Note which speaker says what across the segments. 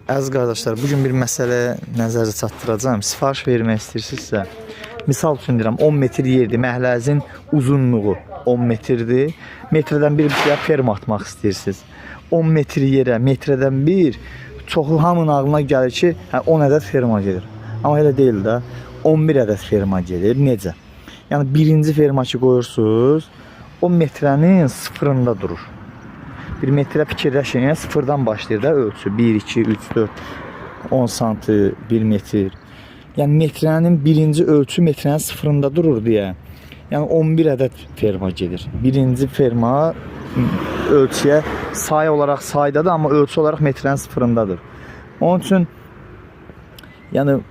Speaker 1: Əziz qardaşlar, bugün bir məsələ nəzərə çatdıracağım. Sifariş vermək istəyirsinizsə, misal üçün deyirəm, 10 metr yerdir, məhləzin uzunluğu 10 metrdir. Metrədən bir ferma atmaq istəyirsiniz. 10 metr yerə metrədən bir, çoxu hamının ağlına gəlir ki, 10 ədəd ferma gedir. Amma elə deyil də, 11 ədəd ferma gedir. Necə? Yəni birinci ferma ki qoyursunuz, o metrənin sıfırında durur. Bir metrə fikirləşin, yəni sıfırdan başlayır da ölçü. 1, 2, 3, 4, 10 santı, 1 metr. Yəni metrənin birinci ölçü metrənin sıfırında durur deyə. Yəni 11 ədəd ferma gedir. Birinci ferma ölçüyə sayı olaraq saydadır, amma ölçü olaraq metrənin sıfırındadır. Onun üçün yəni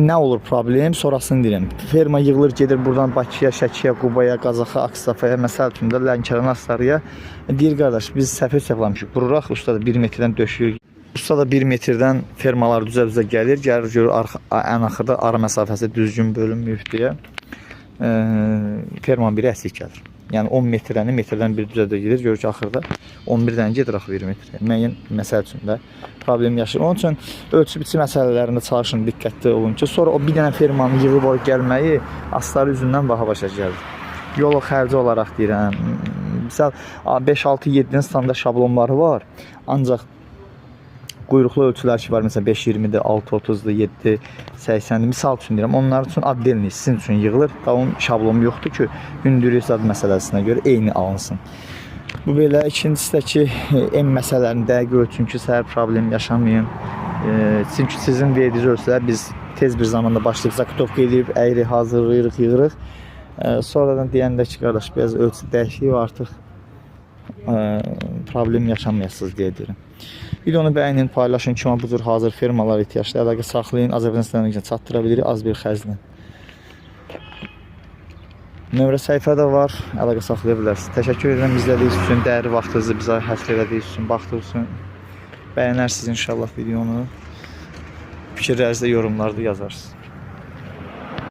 Speaker 1: nə olur problem? Sonrasını deyirəm. Ferma yığılır, gedir buradan Bakıya, Şəkiyə, Qubaya, Qazaxa, Aksafaya, məsəl üçün də Lənkəran, Astarıya. Deyir qardaş, biz səhv hesablamışıq. Qururaq, usta da 1 metrdən döşüyür. Usta da 1 metrdən fermalar düzə-düzə gəlir görür ən axırda ara məsafəsi düzgün bölünməyib deyə. Fermanın biri əsik gəlir. Yəni 10 metrəni metrdən bir düzədə gedir. Görür ki, axırda 11-dən gedir axı 1 metrə. Müəyyən məsəl üçün də problem yaşayır. Onun üçün ölçü-biçi məsələlərində çalışın, diqqətli olun ki, sonra o bir dənə fermanı yığıb oraya gəlməyi astarı üzündən baha başa gəlir. Yol xərci olaraq deyirəm. Misal 5-6-7-nin standart şablonları var. Ancaq quyruqlu ölçülər ki var, məsələn 5-20-dir, 6-30-dur, 7-80-dir. Misal üçün deyirəm, onlar üçün addelini sizin üçün yığılır. Daha onun şablonu yoxdur ki, hündürlük zad məsələsinə görə eyni alınsın. Bu belə. İkincisi də ki, M məsələlərini dəqiq ölçün ki, səhər problem yaşamayın. Çünki sizin verdiyiniz ölçülər biz tez bir zamanda başlayıb zaktovka edib, əyri hazırlayırıq, yığırıq. Sonradan deyəndə ki, qardaş, biraz ölçü dəyişik artıq problem yaşamayasınız deyə deyirəm. Videonu bəyənin, paylaşın ki, bu cür hazır fermalar ehtiyaclı əlaqə saxlayın. Azərbaycan sənətinə çatdıra bilirik az bir xərclə. Nömrə səhifədə var, əlaqə saxlaya bilərsiniz. Təşəkkür edirəm izlədiyiniz üçün, dəyərli vaxtınızı bizə həsr elədiyiniz üçün, baxdığınız üçün. Bəyənərsiniz inşallah videonu. Fikirlərinizi də yorumlarda yazarsınız.